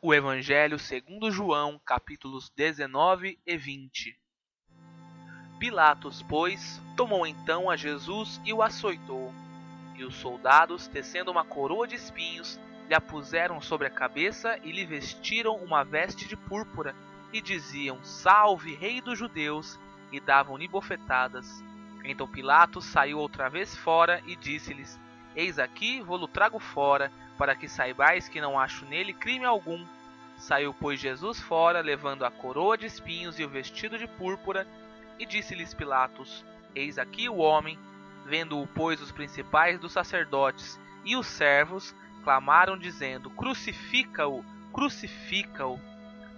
O Evangelho segundo João, capítulos 19 e 20. Pilatos, pois, tomou então a Jesus e o açoitou. E os soldados, tecendo uma coroa de espinhos, lhe a puseram sobre a cabeça e lhe vestiram uma veste de púrpura, e diziam: Salve, Rei dos Judeus! E davam-lhe bofetadas. Então Pilatos saiu outra vez fora e disse-lhes: Eis aqui, vou-lo trago fora, para que saibais que não acho nele crime algum. Saiu, pois, Jesus fora, levando a coroa de espinhos e o vestido de púrpura, e disse-lhes Pilatos: Eis aqui o homem. Vendo-o, pois, os principais dos sacerdotes e os servos, clamaram, dizendo: Crucifica-o, crucifica-o.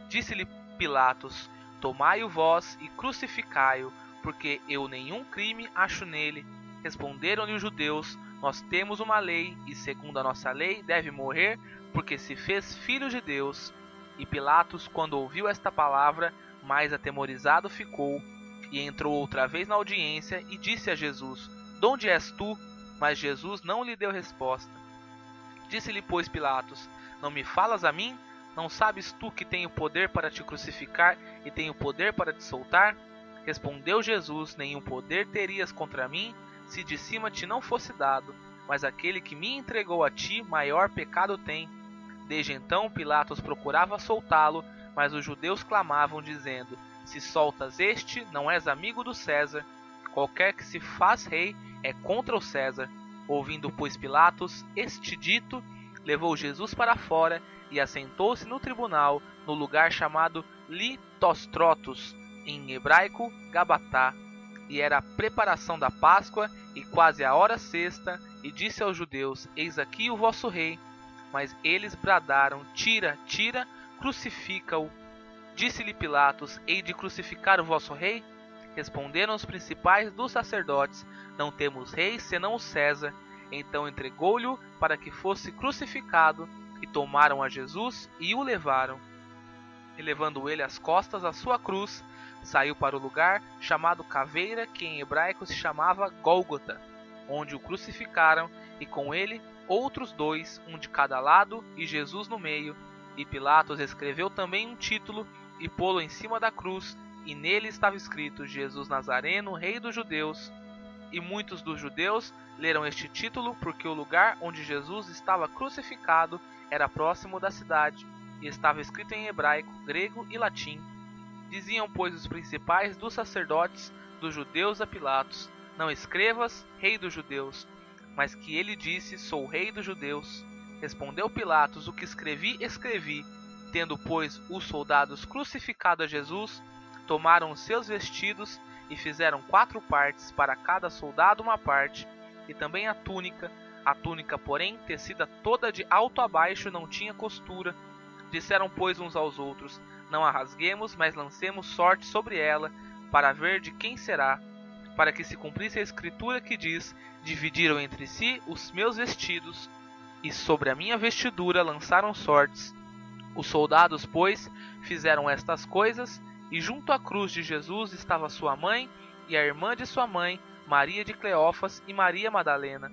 Disse-lhe Pilatos: Tomai-o vós e crucificai-o, porque eu nenhum crime acho nele. Responderam-lhe os judeus: Nós temos uma lei, e segundo a nossa lei deve morrer, porque se fez filho de Deus. E Pilatos, quando ouviu esta palavra, mais atemorizado ficou, e entrou outra vez na audiência, e disse a Jesus: Donde és tu? Mas Jesus não lhe deu resposta. Disse-lhe, pois, Pilatos: Não me falas a mim? Não sabes tu que tenho poder para te crucificar e tenho poder para te soltar? Respondeu Jesus: Nenhum poder terias contra mim, se de cima te não fosse dado. Mas aquele que me entregou a ti, maior pecado tem. Desde então Pilatos procurava soltá-lo, mas os judeus clamavam, dizendo: Se soltas este, não és amigo do César. Qualquer que se faz rei é contra o César. Ouvindo, pois, Pilatos este dito, levou Jesus para fora e assentou-se no tribunal, no lugar chamado Litostrotos, em hebraico Gabatá. E era a preparação da Páscoa e quase a hora sexta, e disse aos judeus: Eis aqui o vosso rei. Mas eles bradaram: Tira, tira, crucifica-o. Disse-lhe Pilatos: Hei de crucificar o vosso rei? Responderam os principais dos sacerdotes: Não temos rei senão o César. Então entregou-lhe para que fosse crucificado, e tomaram a Jesus e o levaram. E levando ele às costas a sua cruz, saiu para o lugar chamado Caveira, que em hebraico se chamava Gólgota, onde o crucificaram, e com ele outros dois, um de cada lado, e Jesus no meio. E Pilatos escreveu também um título, e pô-lo em cima da cruz, e nele estava escrito: Jesus Nazareno, Rei dos Judeus. E muitos dos judeus leram este título, porque o lugar onde Jesus estava crucificado era próximo da cidade, e estava escrito em hebraico, grego e latim. Diziam, pois, os principais dos sacerdotes dos judeus a Pilatos: Não escrevas, Rei dos Judeus, mas que ele disse: Sou Rei dos Judeus. Respondeu Pilatos: O que escrevi, escrevi. Tendo, pois, os soldados crucificado a Jesus, tomaram os seus vestidos e fizeram 4 partes, para cada soldado uma parte, e também a túnica. A túnica, porém, tecida toda de alto a baixo, não tinha costura. Disseram, pois, uns aos outros: Não a rasguemos, mas lancemos sorte sobre ela, para ver de quem será, para que se cumprisse a escritura que diz: Dividiram entre si os meus vestidos, e sobre a minha vestidura lançaram sortes. Os soldados, pois, fizeram estas coisas, e junto à cruz de Jesus estava sua mãe e a irmã de sua mãe, Maria de Cleófas e Maria Madalena.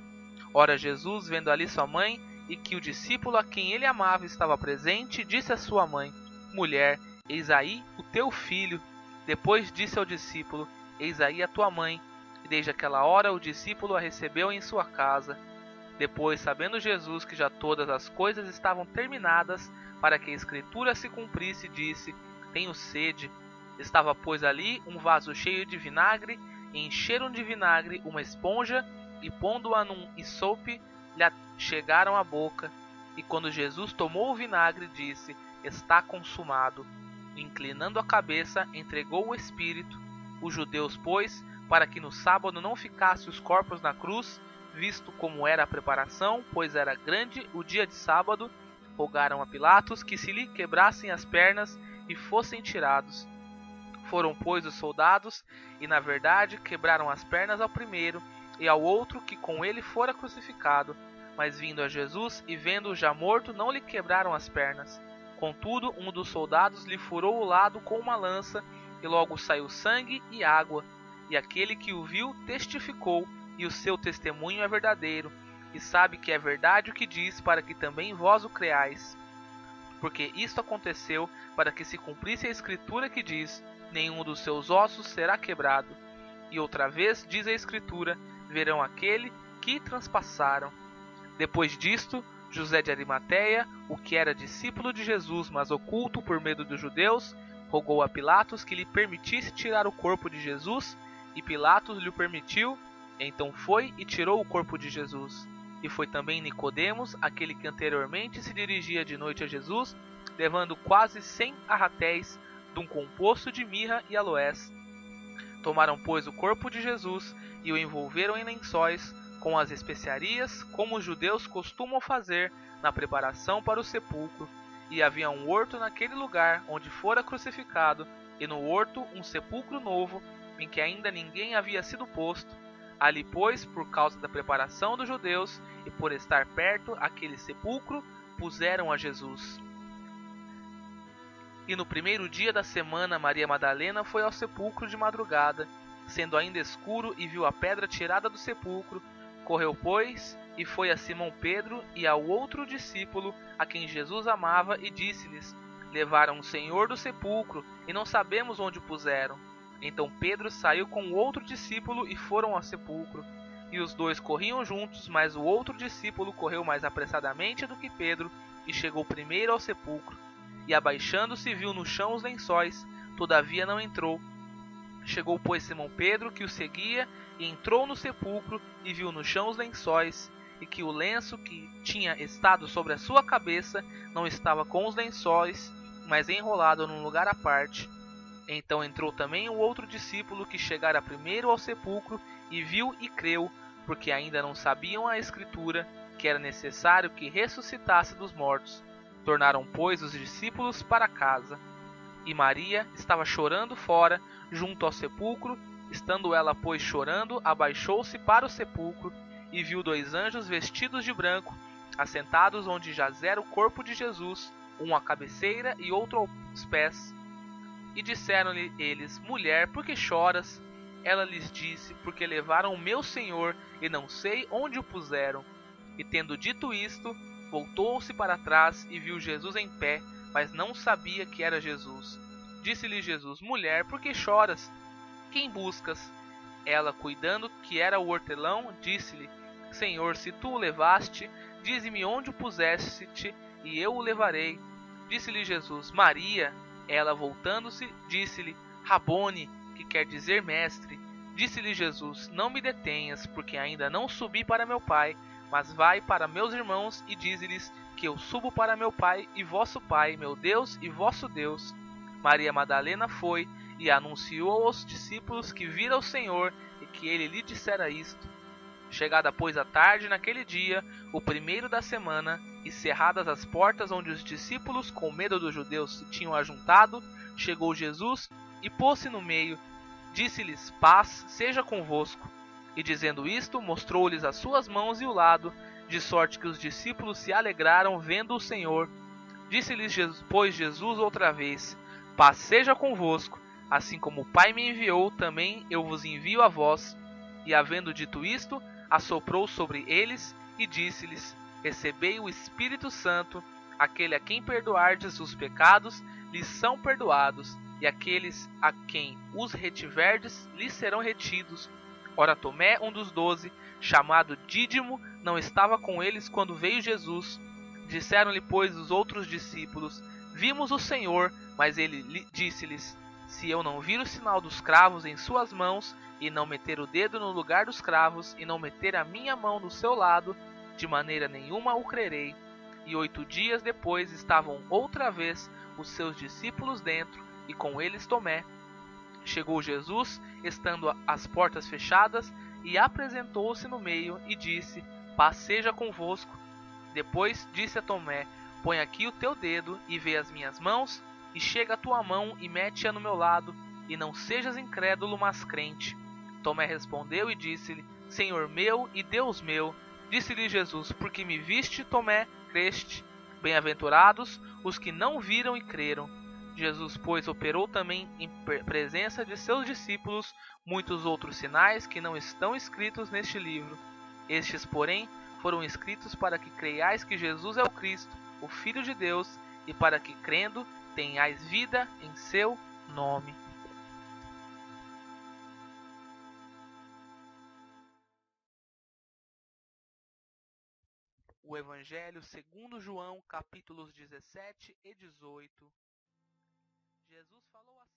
Ora, Jesus, vendo ali sua mãe, e que o discípulo a quem ele amava estava presente, disse à sua mãe: Mulher, eis aí o teu filho. Depois disse ao discípulo: Eis aí a tua mãe. E desde aquela hora o discípulo a recebeu em sua casa. Depois, sabendo Jesus que já todas as coisas estavam terminadas, para que a escritura se cumprisse, disse: Tenho sede. Estava, pois, ali um vaso cheio de vinagre, e encheram de vinagre uma esponja, e pondo-a num hisope, lhe chegaram à boca. E quando Jesus tomou o vinagre, disse: Está consumado. Inclinando a cabeça, entregou o Espírito. Os judeus, pois, para que no sábado não ficassem os corpos na cruz, visto como era a preparação, pois era grande o dia de sábado, rogaram a Pilatos que se lhe quebrassem as pernas e fossem tirados. Foram, pois, os soldados, e na verdade quebraram as pernas ao primeiro e ao outro que com ele fora crucificado. Mas vindo a Jesus e vendo-o já morto, não lhe quebraram as pernas. Contudo, um dos soldados lhe furou o lado com uma lança, e logo saiu sangue e água. E aquele que o viu testificou, e o seu testemunho é verdadeiro, e sabe que é verdade o que diz, para que também vós o creais. porque isto aconteceu para que se cumprisse a escritura que diz: nenhum dos seus ossos será quebrado. E outra vez diz a escritura: verão aquele que transpassaram. Depois disto, José de Arimateia, o que era discípulo de Jesus, mas oculto por medo dos judeus, rogou a Pilatos que lhe permitisse tirar o corpo de Jesus, e Pilatos lhe permitiu. Então foi e tirou o corpo de Jesus. E foi também Nicodemos, aquele que anteriormente se dirigia de noite a Jesus, levando quase 100 arratéis de um composto de mirra e aloés. Tomaram, pois, o corpo de Jesus e o envolveram em lençóis com as especiarias, como os judeus costumam fazer na preparação para o sepulcro. E havia um horto naquele lugar onde fora crucificado, e no horto um sepulcro novo, em que ainda ninguém havia sido posto. Ali, pois, por causa da preparação dos judeus e por estar perto aquele sepulcro, puseram a Jesus. E no primeiro dia da semana, Maria Madalena foi ao sepulcro de madrugada, sendo ainda escuro, e viu a pedra tirada do sepulcro. Correu, pois, e foi a Simão Pedro e ao outro discípulo, a quem Jesus amava, e disse-lhes: levaram o Senhor do sepulcro, e não sabemos onde o puseram. Então Pedro saiu com o outro discípulo e foram ao sepulcro. E os dois corriam juntos, mas o outro discípulo correu mais apressadamente do que Pedro, e chegou primeiro ao sepulcro. E abaixando-se viu no chão os lençóis, todavia não entrou. Chegou, pois, Simão Pedro, que o seguia, e entrou no sepulcro, e viu no chão os lençóis, e que o lenço que tinha estado sobre a sua cabeça não estava com os lençóis, mas enrolado num lugar à parte. Então entrou também o outro discípulo, que chegara primeiro ao sepulcro, e viu e creu, porque ainda não sabiam a escritura, que era necessário que ressuscitasse dos mortos. Tornaram, pois, os discípulos para casa. E Maria estava chorando fora, junto ao sepulcro. Estando ela, pois, chorando, abaixou-se para o sepulcro, e viu 2 anjos vestidos de branco, assentados onde jazera o corpo de Jesus, um à cabeceira e outro aos pés. E disseram-lhe eles: mulher, por que choras? Ela lhes disse: porque levaram o meu Senhor, e não sei onde o puseram. E tendo dito isto, voltou-se para trás, e viu Jesus em pé, mas não sabia que era Jesus. Disse-lhe Jesus: mulher, por que choras? Quem buscas? Ela, cuidando que era o hortelão, disse-lhe: Senhor, se tu o levaste, dize-me onde o puseste, e eu o levarei. Disse-lhe Jesus: Maria. Ela, voltando-se, disse-lhe: Rabone, que quer dizer mestre. Disse-lhe Jesus: não me detenhas, porque ainda não subi para meu Pai, mas vai para meus irmãos e dize-lhes que eu subo para meu Pai e vosso Pai, meu Deus e vosso Deus. Maria Madalena foi e anunciou aos discípulos que vira o Senhor e que ele lhe dissera isto. Chegada, pois, a tarde naquele dia, o primeiro da semana, e cerradas as portas onde os discípulos, com medo dos judeus, se tinham ajuntado, chegou Jesus e pôs-se no meio. Disse-lhes: paz seja convosco. E dizendo isto, mostrou-lhes as suas mãos e o lado, de sorte que os discípulos se alegraram vendo o Senhor. Disse-lhes, pois, Jesus outra vez: paz seja convosco. Assim como o Pai me enviou, também eu vos envio a vós. E havendo dito isto, assoprou sobre eles e disse-lhes: recebei o Espírito Santo. Aquele a quem perdoardes os pecados, lhes são perdoados, e aqueles a quem os retiverdes, lhes serão retidos. Ora, Tomé, um dos 12, chamado Dídimo, não estava com eles quando veio Jesus. Disseram-lhe, pois, os outros discípulos: vimos o Senhor. Mas ele disse-lhes: se eu não vir o sinal dos cravos em suas mãos, e não meter o dedo no lugar dos cravos, e não meter a minha mão no seu lado, de maneira nenhuma o crerei. E 8 dias depois estavam outra vez os seus discípulos dentro, e com eles Tomé. Chegou Jesus, estando as portas fechadas, e apresentou-se no meio, e disse: paz seja convosco. Depois disse a Tomé: põe aqui o teu dedo, e vê as minhas mãos, e chega a tua mão, e mete-a no meu lado, e não sejas incrédulo, mas crente. Tomé respondeu e disse-lhe: Senhor meu e Deus meu. Disse-lhe Jesus: porque me viste, Tomé, creste. Bem-aventurados os que não viram e creram. Jesus, pois, operou também em presença de seus discípulos muitos outros sinais que não estão escritos neste livro. Estes, porém, foram escritos para que creiais que Jesus é o Cristo, o Filho de Deus, e para que, crendo, tenhais vida em seu nome. O Evangelho segundo João, capítulos 17 e 18. Jesus falou assim: